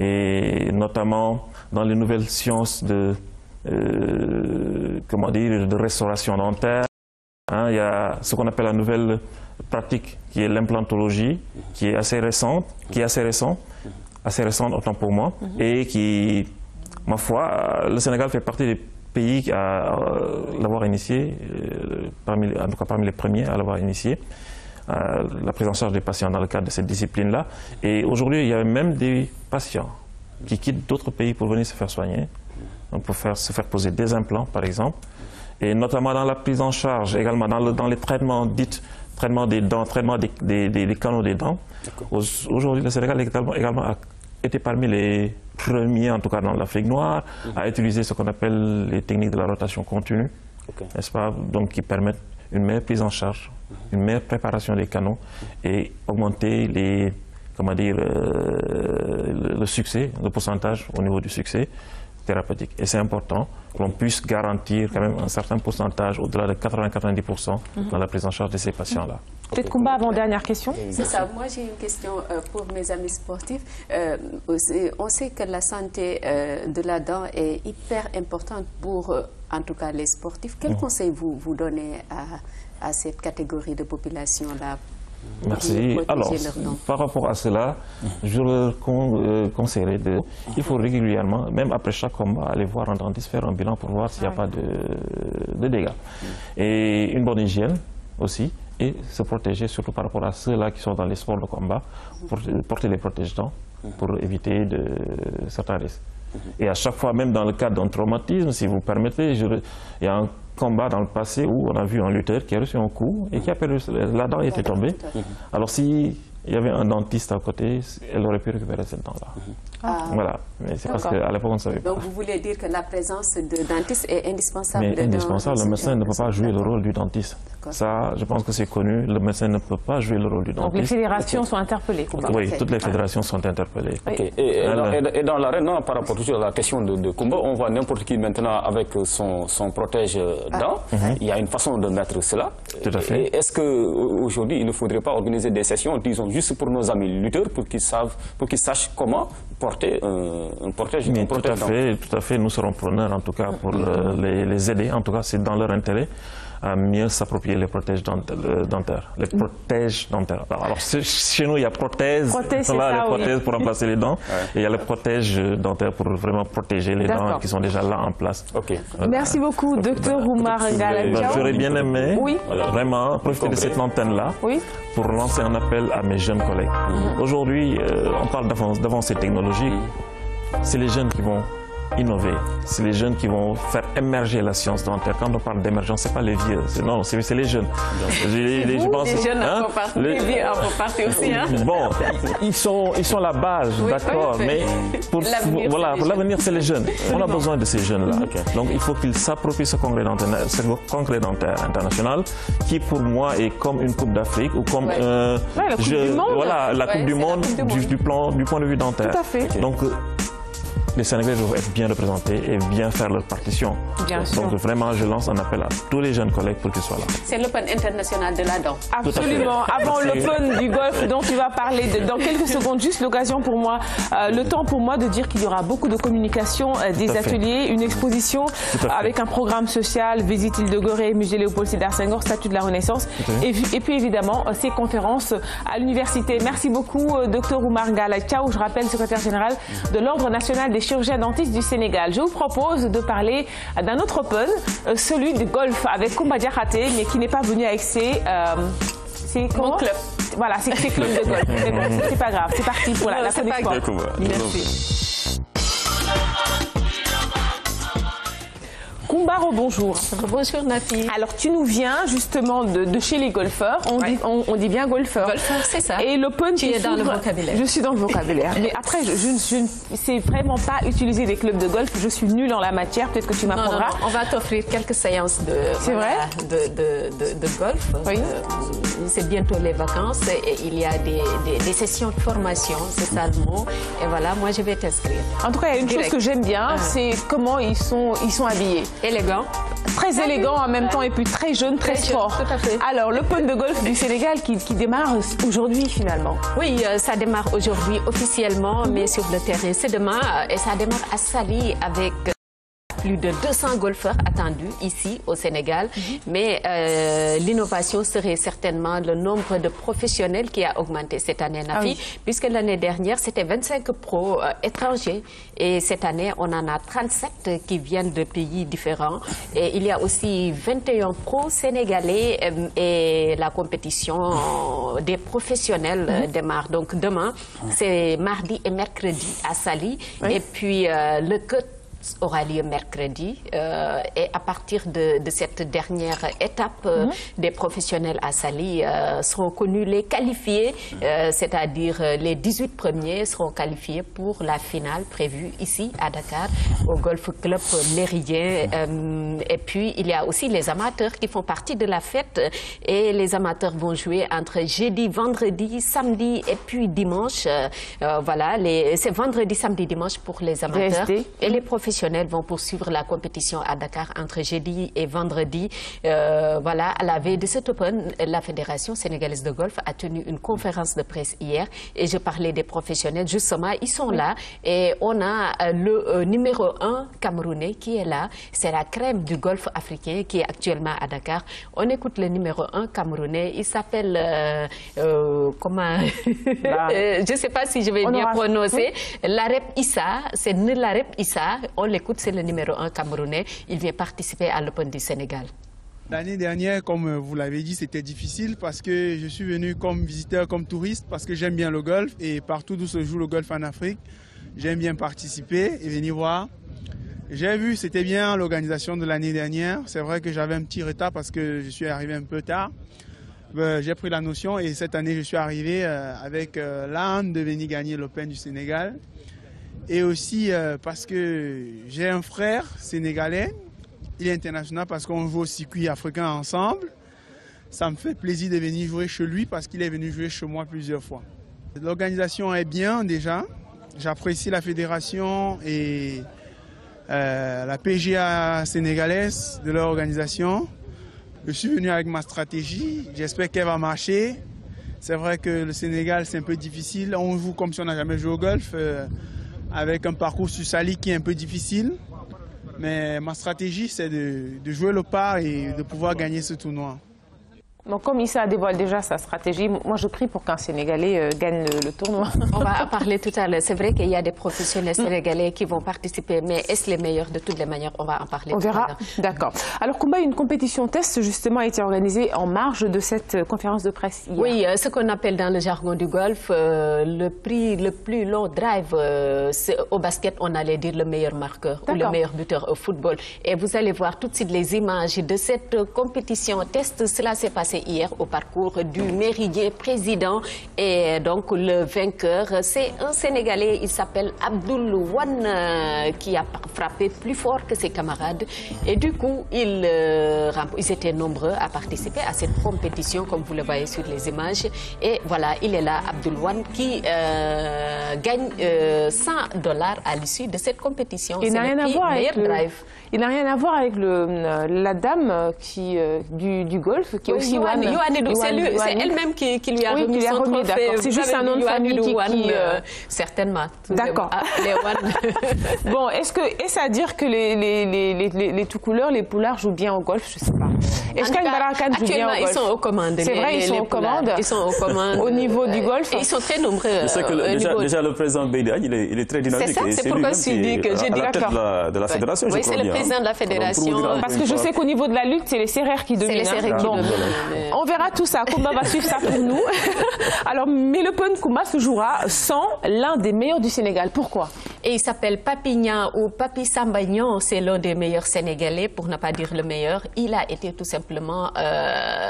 et notamment dans les nouvelles sciences de restauration dentaire. Il y a ce qu'on appelle la nouvelle pratique qui est l'implantologie, qui est assez récente, assez récente autant pour moi, et qui, ma foi, le Sénégal fait partie des pays à l'avoir initié, en tout cas parmi les premiers à l'avoir initié. La prise en charge des patients dans le cadre de cette discipline-là. Et aujourd'hui, il y a même des patients qui quittent d'autres pays pour venir se faire soigner, donc pour se faire poser des implants, par exemple, et notamment dans la prise en charge, également dans les traitements traitement des dents, traitement des canaux des dents. Aujourd'hui, le Sénégal également a été parmi les premiers, en tout cas dans l'Afrique noire, à utiliser ce qu'on appelle les techniques de la rotation continue, n'est-ce pas, donc qui permettent une meilleure prise en charge, une meilleure préparation des canaux et augmenter le succès, le pourcentage au niveau du succès thérapeutique. Et c'est important que l'on puisse garantir quand même un certain pourcentage, au-delà de 80-90% dans la prise en charge de ces patients-là. Peut-être Koumba, avant dernière question. C'est ça. Moi, j'ai une question pour mes amis sportifs. On sait que la santé de la dent est hyper importante pour, en tout cas, les sportifs. Quel conseil vous donnez à cette catégorie de population-là? Merci. Alors, par rapport à cela, je leur conseillerais il faut régulièrement, même après chaque combat, aller voir un dentiste, faire un bilan pour voir s'il n'y a pas de dégâts. Et une bonne hygiène aussi. et se protéger, surtout par rapport à ceux-là qui sont dans les sports de combat, porter les protège-dents pour éviter certains risques. Et à chaque fois, même dans le cadre d'un traumatisme, si vous permettez, il y a un combat dans le passé où on a vu un lutteur qui a reçu un coup et qui a perdu, la dent était tombée. Alors si il y avait un dentiste à côté, elle aurait pu récupérer cette dent-là. Voilà, mais c'est parce qu'à l'époque on ne savait pas. Donc vous voulez dire que la présence de dentiste est indispensable? Mais indispensable, le médecin ne peut pas jouer le rôle du dentiste. Ça, je pense que c'est connu, le médecin ne peut pas jouer le rôle du dentiste. Donc les fédérations sont interpellées. Oui, toutes les fédérations sont interpellées. Et dans l'arène, par rapport toujours à la question de combat, on voit n'importe qui maintenant avec son protège-dents. Il y a une façon de mettre cela. Tout à fait. Est-ce qu'aujourd'hui, il ne faudrait pas organiser des sessions, disons, juste pour nos amis lutteurs, pour qu'ils sachent comment porter un protège-dents? Tout à fait, nous serons preneurs en tout cas pour les aider. En tout cas, c'est dans leur intérêt à mieux s'approprier les protèges dentaires. Les protèges dentaires. Alors chez nous, il y a prothèses, les prothèses pour remplacer les dents, et il y a les protèges dentaires pour vraiment protéger les dents qui sont déjà là en place. Merci beaucoup, Dr Oumar Ngalla. J'aurais bien aimé vraiment profiter de cette antenne-là pour lancer un appel à mes jeunes collègues. Aujourd'hui, on parle d'avancées technologiques. C'est les jeunes qui vont innover. C'est les jeunes qui vont faire émerger la science dentaire. Quand on parle d'émergence, ce n'est pas les vieux. Non, c'est les jeunes. Les jeunes en font partie, les vieux en font partie aussi. Bon, ils sont la base, d'accord, mais pour l'avenir, c'est les jeunes. On a besoin de ces jeunes-là. Donc il faut qu'ils s'approprient ce congrès dentaire international qui, pour moi, est comme une Coupe d'Afrique ou comme la Coupe du Monde du point de vue dentaire. Tout à fait. Donc, les Sénégalais doivent être bien représentés et bien faire leur partition. Donc vraiment, je lance un appel à tous les jeunes collègues pour qu'ils soient là. C'est l'Open international de la dent. Absolument. Avant l'Open du golf dont tu vas parler dans quelques secondes, juste l'occasion pour moi, le temps pour moi de dire qu'il y aura beaucoup de communication, des ateliers, une exposition avec un programme social, visite Île de Gorée, musée Léopold Sédar Senghor, statue de la Renaissance, et puis évidemment ces conférences à l'université. Merci beaucoup, Dr Oumar Ngalla Thiaw, je rappelle, secrétaire général de l'Ordre national des chirurgiens dentistes du Sénégal. Je vous propose de parler d'un autre Open, celui du golf avec Koumba Diakhaté, mais qui n'est pas venu avec ses... c'est mon club. Voilà, c'est club de golf. C'est pas grave, c'est parti pour la chronique sport. Merci. Koumba, bonjour. Bonjour Nafi. Alors tu nous viens justement de chez les golfeurs, on dit bien golfeur. Golfeur, c'est ça. Et l'Open qui est dans le vocabulaire. Je suis dans le vocabulaire. Mais après, je ne sais vraiment pas utiliser des clubs de golf, je suis nulle en la matière, peut-être que tu m'apprendras. On va t'offrir quelques séances de golf. Oui. C'est bientôt les vacances et il y a des sessions de formation, c'est ça le mot. Et voilà, moi je vais t'inscrire. En tout cas, il y a une chose que j'aime bien, c'est comment ils sont habillés. Élégant. Très élégant en même temps et puis très jeune, très sport. Tout à fait. Alors, l'Open de golf du Sénégal qui démarre aujourd'hui finalement. Oui, ça démarre aujourd'hui officiellement, mais sur le terrain c'est demain et ça démarre à Saly avec plus de 200 golfeurs attendus ici au Sénégal. Mais l'innovation serait certainement le nombre de professionnels qui a augmenté cette année, Nafi, puisque l'année dernière, c'était 25 pros étrangers. Et cette année, on en a 37 qui viennent de pays différents. Et il y a aussi 21 pros sénégalais et la compétition des professionnels démarre. Donc demain, c'est mardi et mercredi à Saly. Et puis le cut aura lieu mercredi et à partir de cette dernière étape des professionnels à Saly seront connus les qualifiés, c'est-à-dire les 18 premiers seront qualifiés pour la finale prévue ici à Dakar au Golf Club Méridien. Et puis il y a aussi les amateurs qui font partie de la fête et les amateurs vont jouer entre jeudi, vendredi, samedi et puis dimanche. Voilà, c'est vendredi, samedi, dimanche pour les amateurs et les professionnels vont poursuivre la compétition à Dakar entre jeudi et vendredi. Voilà, à la veille de cet Open, la Fédération sénégalaise de golf a tenu une conférence de presse hier et je parlais des professionnels. Justement, ils sont là et on a le numéro 1 camerounais qui est là. C'est la crème du golf africain qui est actuellement à Dakar. On écoute le numéro 1 camerounais. Il s'appelle comment je ne sais pas si je vais bien prononcer. Larep Issa. C'est Larep Issa. On l'écoute, c'est le numéro 1 camerounais. Il vient participer à l'Open du Sénégal. L'année dernière, comme vous l'avez dit, c'était difficile parce que je suis venu comme visiteur, comme touriste, parce que j'aime bien le golf et partout où se joue le golf en Afrique, j'aime bien participer et venir voir. J'ai vu, c'était bien l'organisation de l'année dernière. C'est vrai que j'avais un petit retard parce que je suis arrivé un peu tard. J'ai pris la notion et cette année, je suis arrivé avec l'âne de venir gagner l'Open du Sénégal. Et aussi parce que j'ai un frère sénégalais. Il est international parce qu'on joue au circuit africain ensemble. Ça me fait plaisir de venir jouer chez lui parce qu'il est venu jouer chez moi plusieurs fois. L'organisation est bien déjà. J'apprécie la fédération et la PGA sénégalaise de leur organisation. Je suis venu avec ma stratégie. J'espère qu'elle va marcher. C'est vrai que le Sénégal, c'est un peu difficile. On joue comme si on n'a jamais joué au golf, avec un parcours sur Sali qui est un peu difficile. Mais ma stratégie, c'est de jouer le par et de pouvoir gagner ce tournoi. Donc, comme Issa dévoile déjà sa stratégie, moi je prie pour qu'un Sénégalais gagne le tournoi. On va en parler tout à l'heure. C'est vrai qu'il y a des professionnels sénégalais qui vont participer, mais est-ce les meilleurs? De toutes les manières, on va en parler tout à l'heure. On verra, d'accord. Alors Koumba, une compétition test justement a été organisée en marge de cette conférence de presse hier. Oui, ce qu'on appelle dans le jargon du golf, le prix le plus long drive, au basket, on allait dire le meilleur marqueur ou le meilleur buteur au football. Et vous allez voir tout de suite les images de cette compétition test. Cela s'est passé hier au parcours du Méridien Président et donc le vainqueur c'est un Sénégalais, il s'appelle Abdoul Wan qui a frappé plus fort que ses camarades et du coup ils étaient nombreux à participer à cette compétition comme vous le voyez sur les images et voilà il est là Abdoul Wan qui gagne $100 à l'issue de cette compétition. Il n'a rien à voir avec il n'a rien à voir avec la dame du golf qui est aussi c'est elle-même qui lui a remis son trophée. C'est juste un nom de famille qui certainement. D'accord. Bon, est-ce à dire que les tout couleurs, les poulards jouent bien au golf? Je ne sais pas. Est-ce qu'Al Barakan joue bien au golf? Ils sont aux commandes. C'est vrai, ils sont aux commandes. Ils sont aux commandes. Au niveau du golf. Et ils sont très nombreux. Je sais que déjà le président Beidi Agne, il est très dynamique. C'est ça, c'est pourquoi je dis que j'ai dit de la fédération. Oui, c'est le président de la fédération. Parce que je sais qu'au niveau de la lutte, c'est les serrères qui dominent. On verra tout ça. Koumba va suivre ça pour nous. Alors, mais l'Open Koumba se jouera sans l'un des meilleurs du Sénégal. Pourquoi? Et il s'appelle Papignan ou Papi Sambagnon. C'est l'un des meilleurs Sénégalais, pour ne pas dire le meilleur. Il a été tout simplement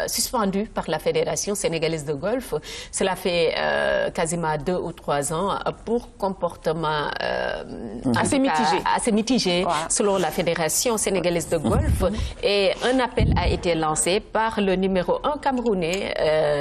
suspendu par la Fédération sénégalaise de golf. Cela fait quasiment 2 ou 3 ans pour comportement assez mitigé selon la Fédération sénégalaise de golf. Et un appel a été lancé par le numéro 1 camerounais,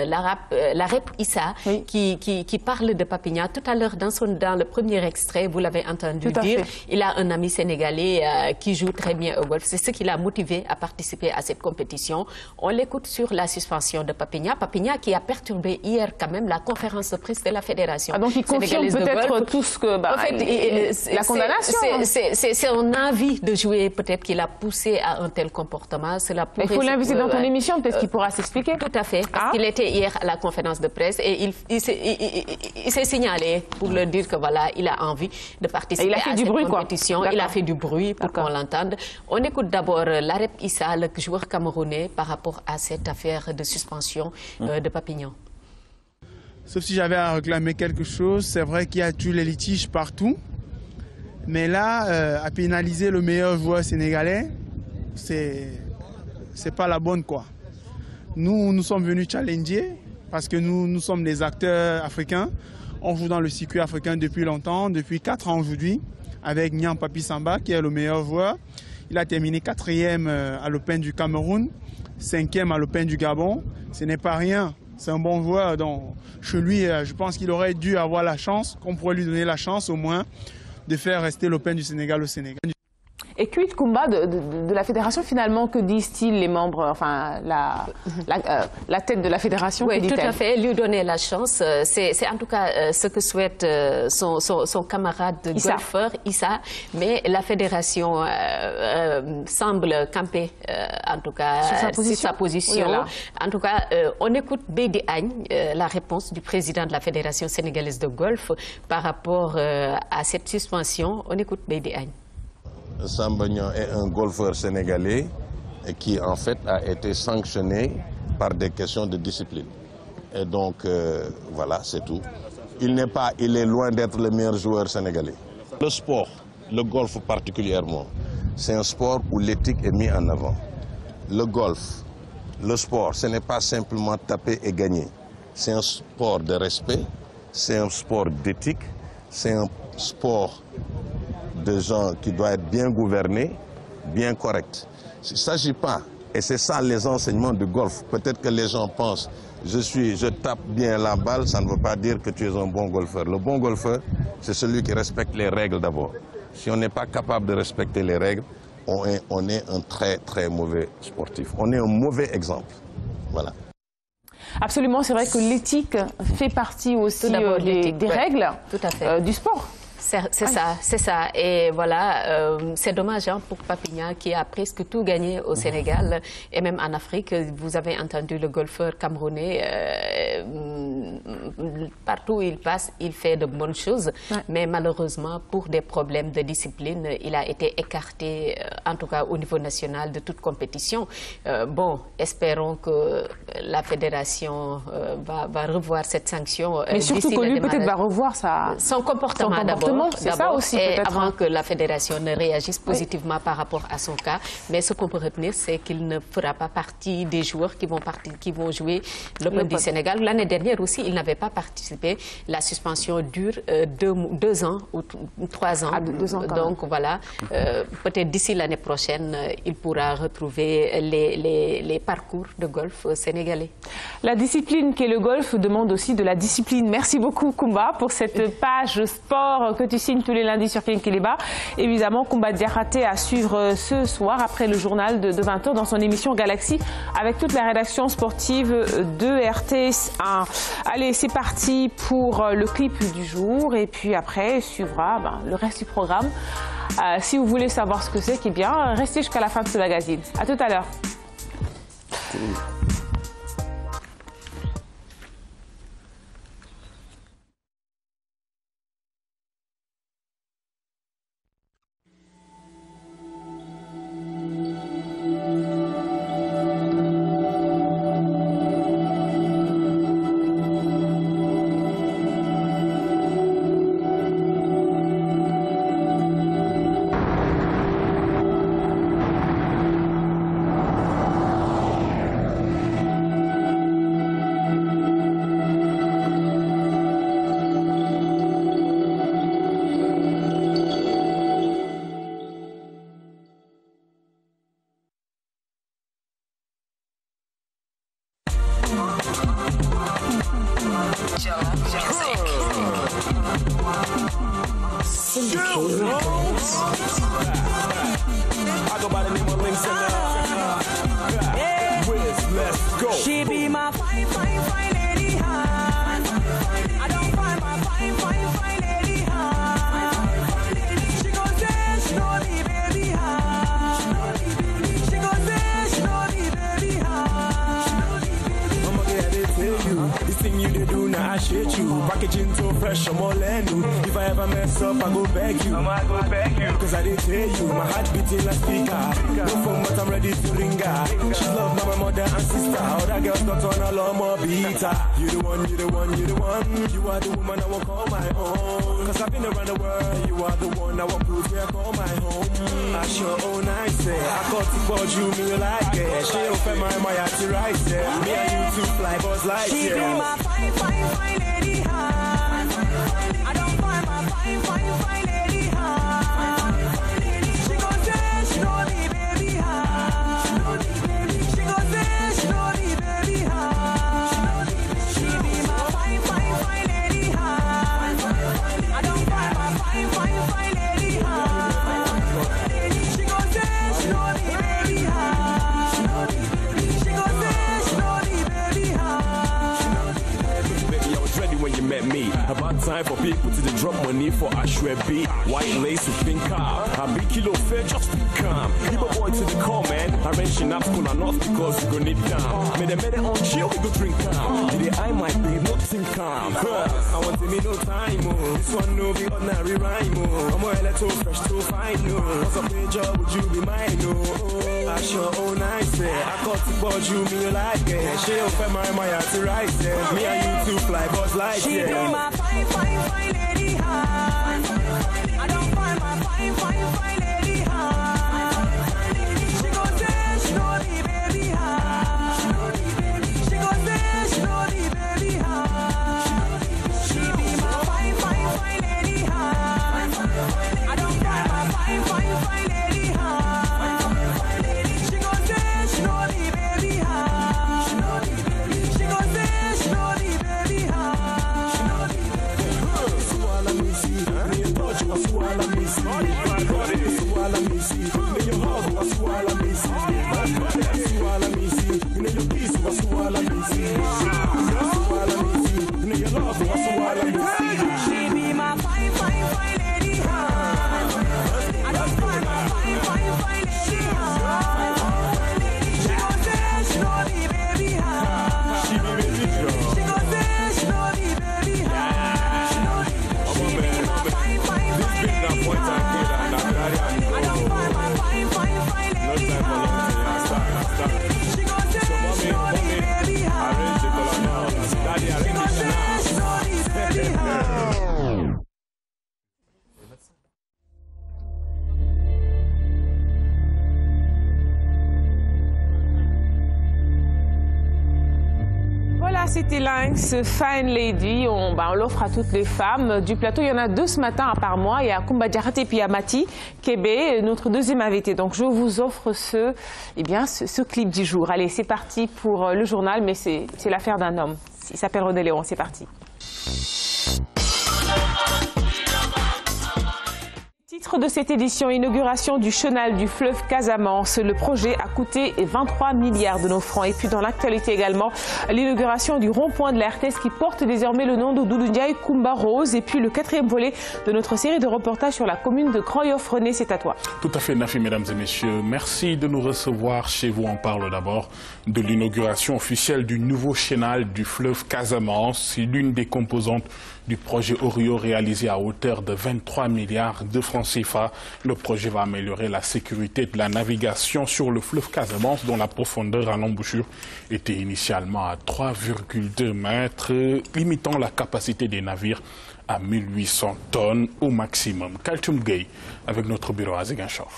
l'Arep Issa, qui parle de Papignan. Tout à l'heure, dans le premier extrait, vous l'avez entendu dire, il a un ami sénégalais qui joue très bien au golf. C'est ce qui l'a motivé à participer à cette compétition. On l'écoute sur la suspension de Papignan. Papignan qui a perturbé hier quand même la conférence de presse de la Fédération. Donc il confirme peut-être tout ce que... en fait, la condamnation. C'est son envie de jouer peut-être qui l'a poussé à un tel comportement. Il faut l'inviter dans ton émission, peut-être qu'il pourra s'expliquer. Tout à fait. Parce qu'il était hier à la conférence de presse et il s'est signalé pour leur dire que voilà, il a envie de participer à cette compétition. Il a fait du bruit pour qu'on l'entende. On écoute d'abord l'Arep Issa, le joueur camerounais, par rapport à cette affaire de suspension de Papignan. Sauf si j'avais à réclamer quelque chose, c'est vrai qu'il y a tous les litiges partout. Mais là, à pénaliser le meilleur joueur sénégalais, c'est pas la bonne quoi. Nous sommes venus challenger parce que nous sommes des acteurs africains. On joue dans le circuit africain depuis longtemps, depuis 4 ans aujourd'hui, avec Niang Papi Samba qui est le meilleur joueur. Il a terminé 4e à l'Open du Cameroun, 5e à l'Open du Gabon. Ce n'est pas rien, c'est un bon joueur. Donc, chez lui, je pense qu'il aurait dû avoir la chance, qu'on pourrait lui donner la chance au moins de faire rester l'Open du Sénégal au Sénégal. Et quid Koumba de la fédération finalement, que disent-ils les membres, enfin la tête de la fédération? Oui, tout à fait, lui donner la chance. C'est en tout cas ce que souhaite son camarade golfeur Issa, mais la fédération semble camper en tout cas sur sa position. Voilà. En tout cas, on écoute Beidi Agne, la réponse du président de la fédération sénégalaise de golf par rapport à cette suspension. On écoute Beidi Agne. Sambagnon est un golfeur sénégalais et qui en fait a été sanctionné par des questions de discipline. Et donc voilà, c'est tout. Il est loin d'être le meilleur joueur sénégalais. Le sport, le golf particulièrement, c'est un sport où l'éthique est mise en avant. Le golf, le sport, ce n'est pas simplement taper et gagner. C'est un sport de respect, c'est un sport d'éthique, c'est un sport de gens qui doivent être bien gouvernés, bien corrects. Il ne s'agit pas, et c'est ça les enseignements du golf. Peut-être que les gens pensent, je tape bien la balle, ça ne veut pas dire que tu es un bon golfeur. Le bon golfeur, c'est celui qui respecte les règles d'abord. Si on n'est pas capable de respecter les règles, on est un très très mauvais sportif. On est un mauvais exemple. Voilà. Absolument, c'est vrai que l'éthique fait partie aussi des règles du sport. C'est ça. Et voilà, c'est dommage pour Papignan qui a presque tout gagné au Sénégal et même en Afrique. Vous avez entendu le golfeur camerounais, partout où il passe, il fait de bonnes choses. Ouais. Mais malheureusement, pour des problèmes de discipline, il a été écarté, en tout cas au niveau national, de toute compétition. Bon, espérons que la fédération va revoir cette sanction. Mais surtout que lui, peut-être, va revoir son comportement d'abord. C'est ça aussi, peut-être. Avant que la fédération ne réagisse positivement par rapport à son cas. Mais ce qu'on peut retenir, c'est qu'il ne fera pas partie des joueurs qui vont jouer l'Open du Sénégal. L'année dernière aussi, il n'avait pas participé. La suspension dure 2 ans ou 3 ans. 2 ans donc voilà, peut-être d'ici l'année prochaine, il pourra retrouver les parcours de golf sénégalais. La discipline qu'est le golf demande aussi de la discipline. Merci beaucoup, Koumba, pour cette page sport que tu signes tous les lundis sur Kénkeliba. Évidemment, Koumba Diakhaté à suivre ce soir après le journal de 20h dans son émission Galaxy avec toute la rédaction sportive de RTS1. Allez, c'est parti pour le clip du jour et puis après suivra le reste du programme. Si vous voulez savoir ce que c'est, eh bien, restez jusqu'à la fin de ce magazine. À tout à l'heure. She be my fine, fine, fine lady, huh? I don't find my fine, fine, fine lady, huh? She gon' say she know me, baby, huh? She gon' say she know me, baby, huh? I'ma get it to you. This thing you did do, now I shit you. Packaging so fresh, I'm all in you. If I ever mess up, I go beg you. Cause I didn't tell you, my heart beating like speaker. No phone, but I'm ready to ring her. She's loved by my mother and sister. Other girls not on a lot more beater. You the one, you the one, you the one. You are the woman I won't call my own. Cause I've been around the world. You are the one I won't prove where I call my home. I sure own I say. I caught to about you, me like it. She open my heart to right there. Me and you two fly buzz like she be my fine, fine, fine lady, huh? I don't find my fine, fine, fine lady, huh? She gon' say she know me, baby, huh? She gon' say she know me, baby, huh? She be my fine, fine, fine lady, huh? I don't find my fine, fine, fine lady, huh? She gon' say she know me, baby, huh? She gon' say she know me, baby, huh? Baby, I was ready when you met me. About time for people to drop money for Ashwebi. White lace with pink car. A big kilo fair just to come. Keep a boy to the call, man. Arranging up school and off because we gon' need down. Made it on chill, we go drink down. Did I might be nothing calm. I want to me no time, oh. This one no be ordinary rhyme, oh. I'm a little fresh to find, oh. What's up, major, would you be mine, oh. I fashion, oh nice, I got to board you, me you like it. She open my heart to right there. Me and you two fly Buzz Lightyear. She be my fine, fine, fine lady, huh? I don't find my fine, fine, fine lady, huh? She gon' say she know me, baby, huh? She gon' say she know me, baby, huh? She be my fine, fine, fine lady, huh? I don't find my fine, fine, fine lady, huh? She gon' say she know me, baby, huh? She gon' say she know me, baby, huh? Swallow me, see, me and touch you, swallow me, see. Swallow me, see, me your hug, swallow me, see. Swallow me, see, me your kiss, swallow me, see. Swallow me, see, me your love, swallow me, see. She be my fine, fine, fine lady, huh? I don't find my fine, fine, fine lady, huh? She gon' say she know me, baby, huh? She gon' say she know me, baby, huh? She be my fine, fine, fine lady, huh? I don't find my fine, fine, fine lady, huh? She gon' say she know me, baby, huh? She gon' say she know me, baby, huh? Voilà, c'était Lynx, Fine Lady. On l'offre à toutes les femmes du plateau. Il y en a deux ce matin à part moi. Il y a Kumba Diarate et puis il y a Mati Kébé, notre deuxième invité. Donc je vous offre ce clip du jour. Allez, c'est parti pour le journal, mais c'est l'affaire d'un homme. Il s'appelle René Léon. C'est parti. Titre de cette édition, inauguration du chenal du fleuve Casamance. Le projet a coûté 23 milliards de nos francs. Et puis dans l'actualité également, l'inauguration du rond-point de la RTS qui porte désormais le nom de Doudou Ndiaye Kumba Rose. Et puis le quatrième volet de notre série de reportages sur la commune de Grand-Yoff. René, c'est à toi. Tout à fait, Nafi, mesdames et messieurs. Merci de nous recevoir chez vous. On parle d'abord de l'inauguration officielle du nouveau chenal du fleuve Casamance. C'est l'une des composantes du projet Orio réalisé à hauteur de 23 milliards de francs CFA. Le projet va améliorer la sécurité de la navigation sur le fleuve Casamance dont la profondeur à l'embouchure était initialement à 3,2 mètres, limitant la capacité des navires à 1800 tonnes au maximum. Kaltoum Gueye avec notre bureau à Ziguinchor.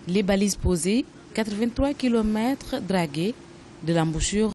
Les balises posées, 83 km dragués de l'embouchure